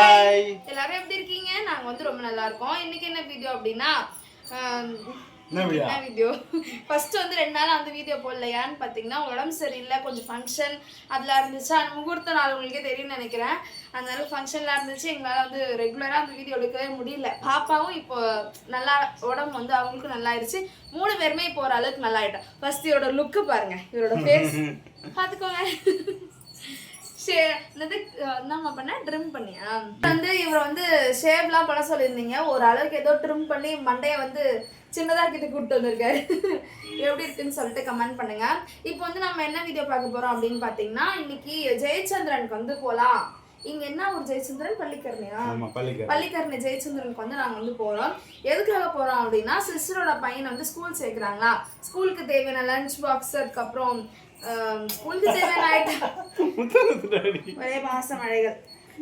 Hi எல்லாரும் எப்படி இருக்கீங்க? நாங்க வந்து ரொம்ப நல்லா இருக்கோம். இன்னைக்கு என்ன வீடியோ அப்படின்னா என்ன வீடியோ ஃபர்ஸ்ட் வந்து 2 நாள் அந்த வீடியோ போடலையான்னு பார்த்தீங்கன்னா உடம்பு சரியில்லை, கொஞ்சம் ஃபங்க்ஷன் அதெல்லாம் இருந்துச்சு. அந்த முகூர்த்த நாள் உங்களுக்கே தெரியும்னு நினைக்கிறேன். அதனால ஃபங்க்ஷன்லாம் இருந்துச்சு. எங்களால் வந்து ரெகுலராக அந்த வீடியோ எடுக்கவே முடியல. பாப்பாவும் இப்போ நல்லா உடம்பு வந்து அவங்களுக்கும் நல்லா ஆயிடுச்சு. 3 பேருமே இப்போ ஒரு அளவுக்கு நல்லா ஆயிட்டோம். ஃபர்ஸ்ட் இவரோட லுக்கு பாருங்க, இவரோட ஃபேஸ் பார்த்துக்கோங்க. என்னம்மா பண்ண ட்ரிம் பண்ணியா வந்து இவரை வந்து ஷேவ்லாம் பண்ண சொல்லியிருந்தீங்க. ஒரு அளவுக்கு ஏதோ ட்ரிம் பண்ணி மண்டையை வந்து சின்னதாக்கிட்டு கூப்பிட்டு வந்திருக்காரு. எப்படி இருக்குன்னு சொல்லிட்டு கமெண்ட் பண்ணுங்க. இப்போ வந்து நம்ம என்ன வீடியோ பார்க்க போறோம் அப்படின்னு பார்த்தீங்கன்னா, இன்னைக்கு ஜெயச்சந்திரனுக்கு வந்து போகலாம். இங்க என்ன ஒரு ஜெயச்சந்திரன் பள்ளிக்கரணையா? பள்ளிக்கரணை ஜெயச்சந்திரனுக்கு வந்து நாங்க வந்து போறோம். எதுக்காக போறோம் அப்படின்னா, சிஸ்டரோட பையனை வந்து ஸ்கூல் சேர்க்கிறாங்களா. ஸ்கூலுக்கு தேவையான லஞ்ச் பாக்ஸ், அதுக்கப்புறம் ஸ்கூலுக்கு தேவையான ஐட்டம் ஒரே பாசம் மழைகள்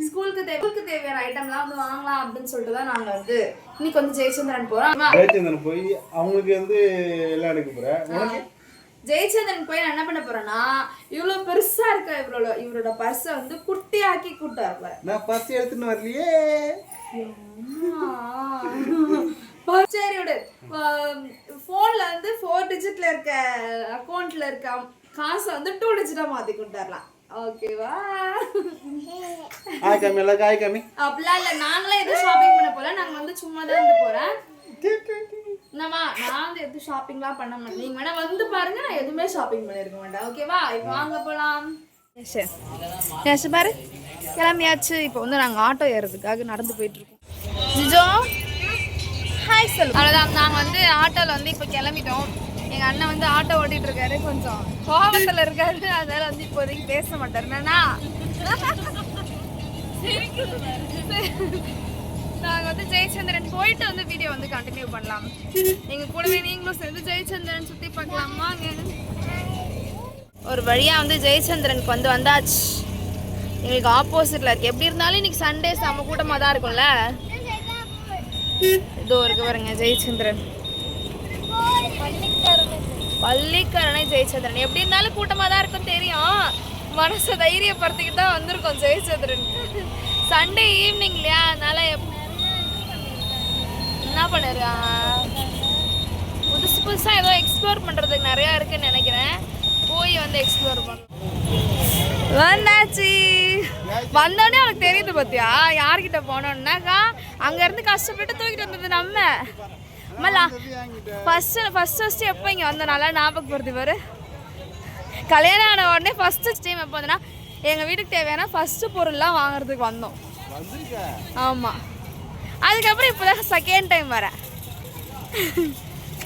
ஸ்கூலுக்கு தேவையான ஐட்டம்லாம் வந்து வாங்கலாம் அப்படின்னு சொல்லிட்டு தான் நாங்க வந்து இன்னைக்கு வந்து ஜெயச்சந்திரன் போறோம். ஜெயச்சந்திரன் போய் அவங்களுக்கு வந்து எல்லாம் எடுக்க போறேன். ஜெயச்சந்திரன் போய் நான் என்ன பண்ண போறேன்னா, இவ்வளவு பெருசா இருக்க இவரோட பர்ஸை வந்து குட்டி ஆக்கி கூட்டு வர. நான் பர்ஸ் எடுத்துன்னு வரலையே. சரி விடு. போன்ல வந்து 4 டிஜிட்ல இருக்க அக்கௌண்ட்ல இருக்க காசை வந்து 2 டிஜிட்டா மாத்தி கொண்டாடலாம். ஓகேவா? ஹாய் கம்மி எல்லாம் ஹாய் கம்மி. அப்படிலாம் இல்லை, நாங்களாம் எதுவும் ஷாப்பிங் பண்ண போல. நாங்கள் வந்து சும்மா தான் வந்து போகிறேன். என்னம்மா, நான் வந்து எதுவும் ஷாப்பிங்லாம் பண்ண மாட்டேன். நீங்கள் வேணா வந்து பாருங்க, நான் எதுவுமே ஷாப்பிங் பண்ணியிருக்க மாட்டேன். ஓகேவா? இப்போ வாங்க போகலாம். சரி பாரு, கிளம்பியாச்சு. இப்போ வந்து நாங்கள் ஆட்டோ ஏறதுக்காக நடந்து போயிட்டுருக்கோம். ஜிஜோ ஹாய் சொல்லு. அவ்வளோதான், நாங்கள் வந்து ஆட்டோவில் வந்து இப்போ கிளம்பிட்டோம். எங்கள் அண்ணன் வந்து ஆட்டோ ஓட்டிகிட்டு இருக்காரு, கொஞ்சம் கோபத்தில் இருக்காரு. அதனால வந்து இப்போதைக்கு பேச மாட்டார். என்னன்னா நாங்கள் வந்து ஜெயச்சந்திரன் போயிட்டு வந்து வீடியோ வந்து கண்டினியூ பண்ணலாம். எங்கள் கூடவே நீங்களும் சேர்ந்து ஜெயச்சந்திரன் சுற்றி பார்க்கலாமா? ஒரு வழியாக வந்து ஜெயச்சந்திரனுக்கு வந்து வந்தாச்சு. எங்களுக்கு ஆப்போசிட்டில் இருக்குது. எப்படி இருந்தாலும் இன்னைக்கு சண்டே செம்ம கூட்டமாக தான் இருக்கும்ல. இதோ இருக்கு பாருங்க ஜெயச்சந்திரன், பள்ளிக்கரணை ஜெயச்சந்திரன். எப்படி இருந்தாலும் கூட்டமாக தான் இருக்கும் தெரியும். மனசை தைரியப்படுத்திக்கிட்டு தான் வந்திருக்கோம் ஜெயச்சந்திரன். சண்டே ஈவினிங் இல்லையா, அதனால என்ன பண்ணுறா புதுசாக ஏதோ எக்ஸ்ப்ளோர் பண்ணுறதுக்கு நிறையா இருக்குன்னு நினைக்கிறேன். போய் வந்து எக்ஸ்ப்ளோர் பண்ண வந்தாச்சு. வந்தோடனே அவனுக்கு தெரியுது பார்த்தியா யார்கிட்ட போனோம்னாக்கா, அங்கேருந்து கஷ்டப்பட்டு தூக்கிட்டு வந்தது நம்ம. ஃபர்ஸ்ட் எப்போ இங்கே வந்தோம் நல்லா ஞாபகப்படுத்தி பாரு. கல்யாணம் ஆன உடனே ஃபர்ஸ்ட் டைம் எப்போ வந்தோன்னா, எங்கள் வீட்டுக்கு தேவையான ஃபர்ஸ்ட் பொருள்லாம் வாங்குறதுக்கு வந்தோம். ஆமாம், அதுக்கப்புறம் இப்போ தான் செகண்ட் டைம் வரேன்.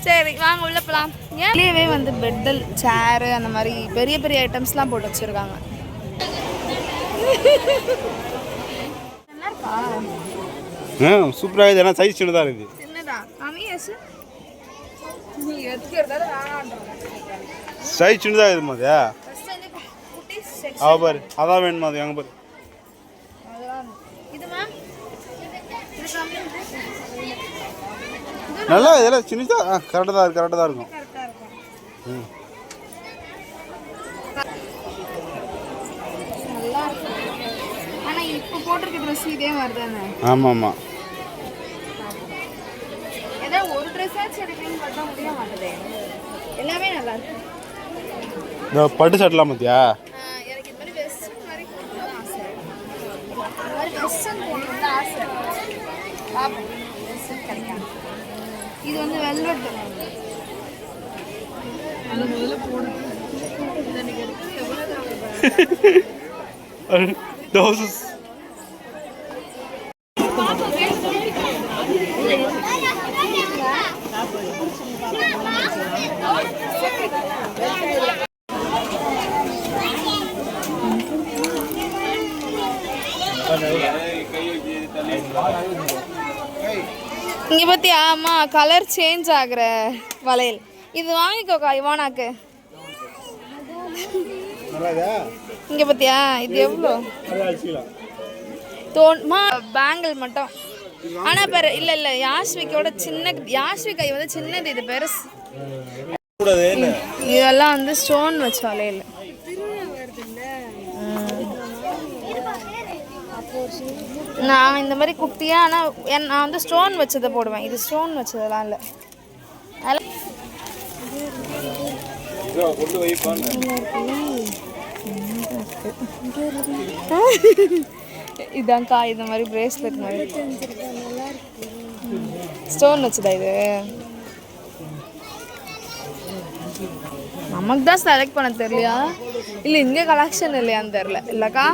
சரி வாங்க உள்ள போகலாம். ஏன்லேயே வந்து பெட்டல் சேரு அந்த மாதிரி பெரிய பெரிய ஐட்டம்ஸ்லாம் போட்டு வச்சுருக்காங்க. சூப்பராக இருக்குது. சைஸ் சின்னதாக இருக்குது. சைஸ் சின்னதாக இருக்குது மாதிரியா? பாரு, அதான் வேணுமா? அது எங்கே பாரு. நல்லா இதெல்லாம் சின்னதாக கரெக்டாக தான் இருக்கும். ஆனால் இப்போ போட்டிருக்க ட்ரெஸ் இதே மாதிரி தானே? ஆமாம் ஆமாம். ஏதாவது ஒரு ட்ரெஸ்ஸாச்சும் எடுக்கணும்னு பார்த்தா முடிய மாட்டேது. எல்லாமே நல்லா இருக்கு. இந்த பட்டு சட்டெலாம் பார்த்தியா? எனக்கு இது மாதிரி வெஸ்டர்ன் மாதிரி போடணும்னு ஆசை. இந்த மாதிரி வெஸ்டர்ன் போடணும்னு ஆசை. பார்ப்போம், வெஸ்டர்ன் கிடைக்காது. இது வந்து வெல்வெட். அது முதல்ல போடணும். இங்கே பார்த்தியா அம்மா, கலர் சேஞ்ச் ஆகுற வளையல். இது வாங்கிக்கோக்கா இவானாக்கு. இங்கே பார்த்தியா இது எவ்வளோ பேங்கிள் மட்டும். ஆனால் பேர் இல்லை இல்லை, யாஸ்விக்கோட சின்ன, யாஸ்வி கை வந்து சின்னது, இது பெருசு. இதெல்லாம் வந்து ஸ்டோன் வச்ச வளையல். நான் இந்த மாதிரி குட்டியா, ஆனால் நான் வந்து ஸ்டோன் வச்சதை போடுவேன். இது ஸ்டோன் வச்சதெல்லாம் இல்லை. இதான்க்கா இந்த மாதிரி பிரேஸ்லெட் மாதிரி ஸ்டோன் வச்சதா இது. நமக்கு தான் செலக்ட் பண்ண தெரியலையா, இல்லை இங்கே கலெக்ஷன் இல்லையான்னு தெரில. இல்லைக்கா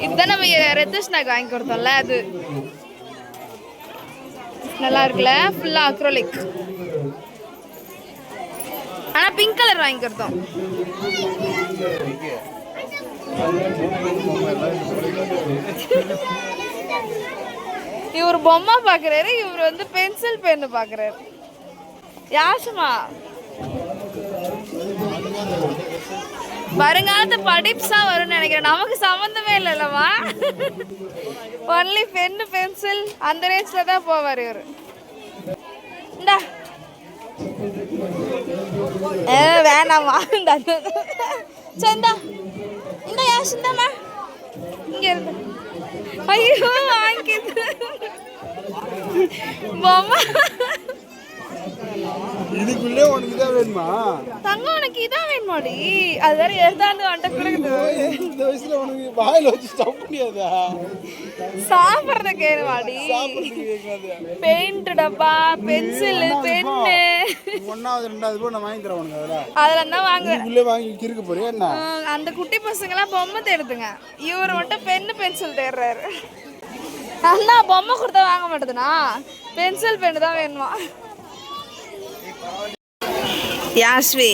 இதுதான் நம்ம ரெத்துஷ்னாக்கு வாங்கி கொடுத்தோம்ல, அது நல்லா இருக்குல்ல, ஃபுல்லாக அக்ரோலிக். ஆனால் பிங்க் கலர் வாங்கி கொடுத்தோம். இவர் பொம்மை பார்க்குறாரு, இவர் வந்து பென்சில் பென்னு பார்க்குறாரு. யாசுமா வருங்காலத்து படிப்ஸா வரும்னு நினைக்கிறேன். நமக்கு சம்மந்தமே இல்லைல்லவா. ஒன்லி பென்னு பென்சில் அந்த ரேஞ்சில் தான் போவார் இவர். இந்தா வேணாமா சந்தா இந்த யாசுந்தாமா இங்க இருந்து. ஐயோ வாங்கிது பொம்மை. இதுக்குள்ளே உனக்கு தான் வேணுமா தங்கம்? உனக்கு இதான் வேணுமாடி? அது வேற எடுத்தாந்து வந்துட்ட கொடுக்குது. இந்த வயசுல உனக்கு வாயில வச்சு ஸ்டப் பண்ணியாதா? சாப்பிட்றத கேளுவாடி. பெயிண்ட் டப்பா, பென்சில், பென்னு. ஒன்னாவது ரெண்டாவது போய் நான் வாங்கி தரேன் உனக்கு. அதில் தான் வாங்குவேன். இதுக்குள்ளே வாங்கி கிறுக்க போறியா என்ன? அந்த குட்டி பசங்களாம் பொம்மை தேடுதுங்க, இவர் மட்டும் பென்னு பென்சில் தேடுறாரு. அண்ணா பொம்மை கொடுத்தா வாங்க மாட்டேதுண்ணா, பென்சில் பென்னு தான் வேணுமா. யாஸ்வி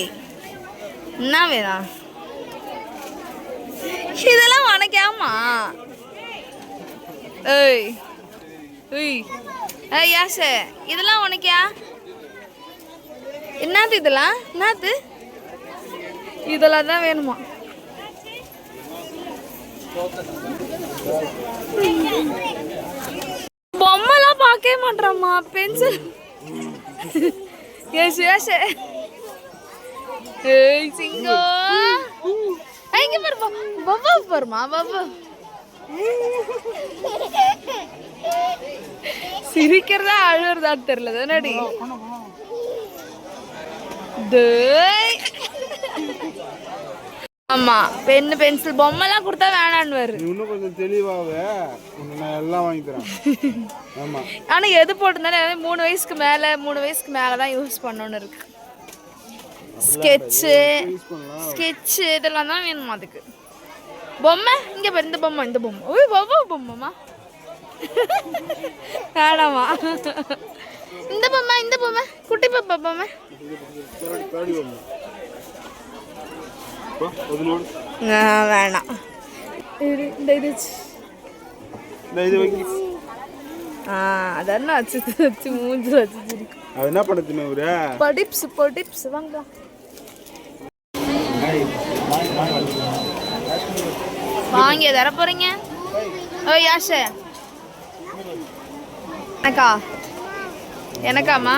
என்ன வேணும்? இதெல்லாம் உனக்காமா? ஏய் ஏய் ஏய் யாசே, இதெல்லாம் உனக்கா? என்னது இதெல்லாம்? என்னது இதெல்லாம் தான் வேணுமா? பொம்மைலாம் பார்க்கவே மாட்டேறாம்மா, pencil. Yes, yes. Hey, Singo. Ay, ¿qué perma? Baba, perma, baba. சிரிக்கிறதா அழுறதான்னு தெரியல தானடி. ஆமா, பென்னு பென்சில் பொம்மைலாம் கொடுத்தா வேணான்னு வரு. இன்னும் கொஞ்சம் தெளிவாவே நான் எல்லாம் வாங்கி தரேன். ஆமா, ஆனா எது போட்டுருந்தாலும் 3 வயசுக்கு மேல தான் யூஸ் பண்ணணும்னு இருக்கு. ஸ்கெட்சு இதெல்லாம் தான் வேணுமா அதுக்கு. பொம்மை இங்க பாரு, இந்த பொம்மை ஓய் பாபா பொம்மைமா வேணாமா. இந்த பொம்மை குட்டி பாப்பா பொம்மை வேணாம். அதான் வச்சு மூஞ்சி வச்சு என்ன பண்ணுது படிப்ஸ் வாங்க. வாங்கி தர போறீங்க? ஓ யாஷே எனக்காமா?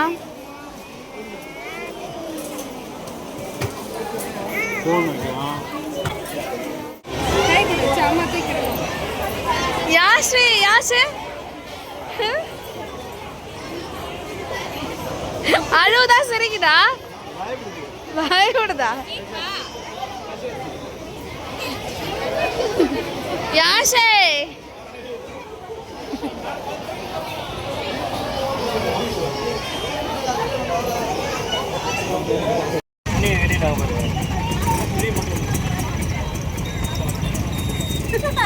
யாஷே அழுவுதா சிரிக்குதா பயப்படுதா? யாஷே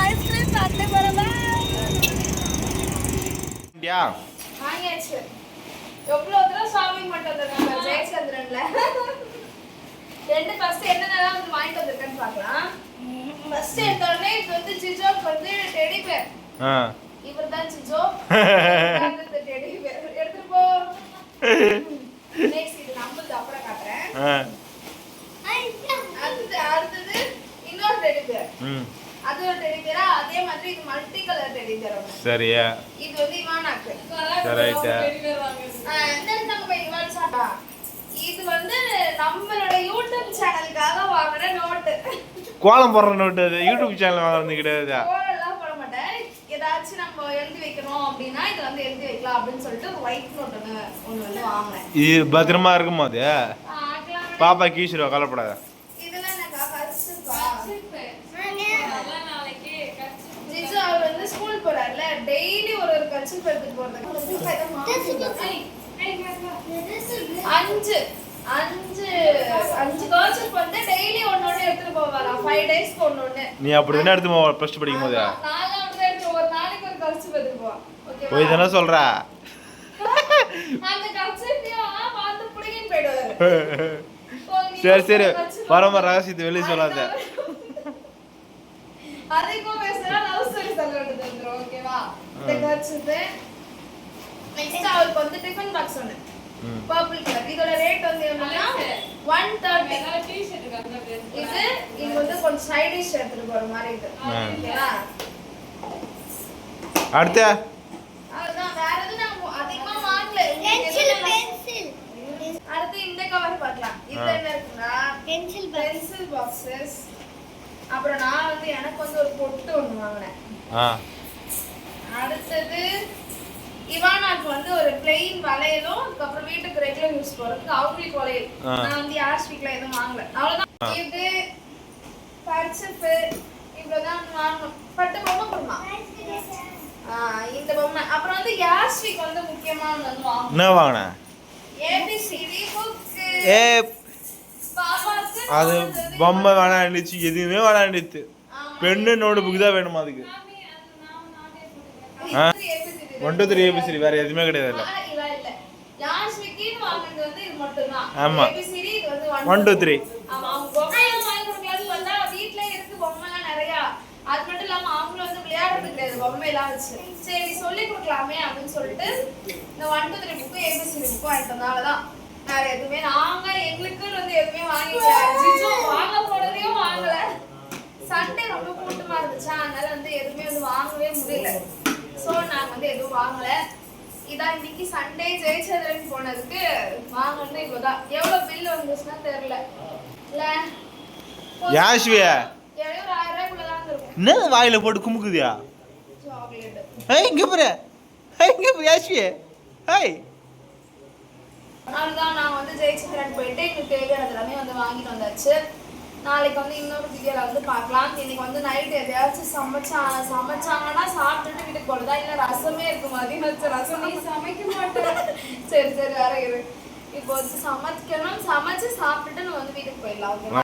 ஐஸ்கிரீம் சாப்பிட்டு போறதா? வாங்கியாச்சு. எவ்வளோ தூரம் ஷாப்பிங் பண்ணிட்டு வந்திருக்காங்க ஜெயச்சந்திரன்ல. ஃபர்ஸ்ட் என்னென்னலாம் வந்து வாங்கிட்டு வந்திருக்கேன்னு பார்க்கலாம். ஃபர்ஸ்ட் எடுத்தோடனே இது வந்து ஜிஜோக்கு வந்து டெடி பேர். இவர் தான் ஜிஜோ. இந்த டெடி பேர் எடுத்துட்டு போ. நெக்ஸ்ட் இது நம்மளுக்கு அப்புறம் காட்டுறேன். அடுத்தது இன்னொரு டெடி பேர். அது ஒரு டெடி பேரா, அதே மாதிரி இது மல்டி கலர் டெடி பேர். சரியா இது வந்து இவானாக்கு. ரைட். இந்த போய் இவான் சாட்டா. இது வந்து நம்மளோட யூடியூப் சேனலுக்காக வாங்குற நோட். கோலம் போடுற நோட்டு அது யூடியூப் சேனல் வாங்குறது கிடையாது. கோலம்லாம் போட மாட்டேன். ஏதாச்சும் நம்ம எழுதி வைக்கணும் அப்படின்னா இது வந்து எழுதி வைக்கலாம் அப்படின்னு சொல்லிட்டு ஒரு ஒயிட் நோட் ஒன்று வந்து வாங்கினேன். இது பத்திரமா இருக்கும் போது பாப்பா கீச்சிருவா, கவலைப்படாத. இதெல்லாம் என்னக்கா கர்ச்சிப்பா? ஜிஜு அவர் வந்து ஸ்கூல் போறாருல, டெய்லி ஒரு ஒரு கர்ச்சிப் எடுத்துட்டு போறது. அஞ்சு கர்ச்சிப் வந்து டெய்லி ஒன்னொன்னு எடுத்துட்டு போவாராம். 5 டேஸ்க்கு ஒன்னொன்னு. நீ அப்படி என்ன எடுத்து ப்ளஸ் படிக்கும் போது ஒரு நாளைக்கு ஒரு கர்ச்சிப் எடுத்துட்டு போவா. ஓகேவா? போய் தானே சொல்ற. அந்த கர்ச்சிப்பையும் பார்த்து புடிங்கிட்டு போயிடுவாரு. சரி சரி, பரம ரகசியத்தை வெளியே சொல்லாத. அதுக்கும் பேசுறா லவ் ஸ்டோரி சொல்ல வேண்டியது. ஓகேவா? இந்த கர்ச்சிப் நெக்ஸ்ட் அவருக்கு வந்து டிஃபன் பாக்ஸ் ஒன்னு பர்பிள் கலர். இதோட ரேட் வந்து என்னன்னா 130. இது வந்து கொஞ்சம் ஸ்டைலிஷ் எடுத்துட்டு போற மாதிரி இருக்கு. ஓகேவா? அடுத்து அதான் வேற எதுவும் நான் அதிகமா வாங்கல. பென்சில். அடுத்து இந்த கவர் பார்க்கலாம். இதுல என்ன இருக்குன்னா பென்சில் பாக்ஸஸ். அப்புறம் நான் வந்து எனக்கு வந்து ஒரு பொட்டு ஒன்று வாங்கினேன். அடுத்தது இவானாக்கு வந்து ஒரு பிளெயின் வளையலும், அதுக்கப்புறம் வீட்டுக்கு ரெகுலர் யூஸ் போறதுக்கு அவங்களுக்கு வளையல். நான் வந்து யாஸ்விக்ல எதுவும் வாங்கல. அவ்வளவுதான். இது பர்ச்சப்பு இவ்வளவுதான் வாங்கணும். பட்டு பொம்மை போடுமா? இந்த பொம்மை. அப்புறம் வந்து யாஸ்விக் வந்து முக்கியமா வந்து வாங்கணும். என்ன வாங்கின? ABCD book. பாப்பாக்கு அது பொம்மை வேணாண்டுச்சு, எதுவுமே வேணாண்டுச்சு. பெண்ணு நோட்டு புக் தான் வேணுமா அதுக்கு? 1 2 3 ABCD வேற எதுவுமே கிடையாது. இல்ல யாஸ்விக்கின்னு வாங்குறது வந்து இது மட்டும் தான். ஆமா. ஏபிசிடி இது வந்து 1 2 3. ஆமா. அவங்க பொம்மை வாங்கி கொடுக்கலாம்னு பார்த்தா வீட்ல இருக்கு பொம்மைலாம் நிறைய. அது மட்டும் இல்லாம அவங்க வந்து விளையாடுறது கிடையாது பொம்மை எல்லாம் வச்சு. சரி சொல்லி கொடுக்கலாமே அப்படின்னு சொல்லிட்டு இந்த 1 2 3 புக்கு ஏபிசிடி புக்கு வாங்கிட்டனால தான். வேற எதுவுமே நாங்க எங்களுக்குன்னு வந்து எதுவுமே வாங்கிக்கல. ஜிஜு வாங்க போனதையும் வாங்கல. சண்டே ரொம்ப கூட்டமா இருந்துச்சா, அதனால வந்து எதுவுமே வந்து வாங்கவே முடியல. சோ நாங்க வந்து எதுவும் வாங்கல. இதான் இன்னைக்கு சண்டே ஜெயச்சந்திரன் போனதுக்கு வாங்கணும். இவ்வளவுதான். எவ்வளவு பில் வந்துச்சுன்னா தெரியல. இல்ல யாஸ்வியா எவ்வளோ ஒரு 1000 ரூபாய்க்குள்ளதான் இருக்கும். என்ன வாயில போட்டு குமுக்குதியா? சாக்லேட். ஏய் இங்க பாரு. ஏய் இங்க பாரு யாஸ்வியா. ஏய் அதுதான் நாங்கள் வந்து ஜெயச்சந்திரன் போயிட்டு எங்களுக்கு தேவையானது எல்லாமே வந்து வாங்கிட்டு வந்தாச்சு. நாளைக்கு வந்து இன்னொரு வீடியோவில் வந்து பார்க்கலாம். இன்னைக்கு வந்து நைட் எதையாச்சும் சமைச்சாங்கன்னா சாப்பிட்டுட்டு வீட்டுக்கு போகிறதா, இல்லை ரசமே இருக்கு மதியம் வச்சு ரசமே சமைக்க மாட்டேன். சரி சரி வேற இரு. இப்போ வந்து சமைக்கணும், சமைச்சு சாப்பிட்டுட்டு நம்ம வந்து வீட்டுக்கு போயிடலாம். ஓகே.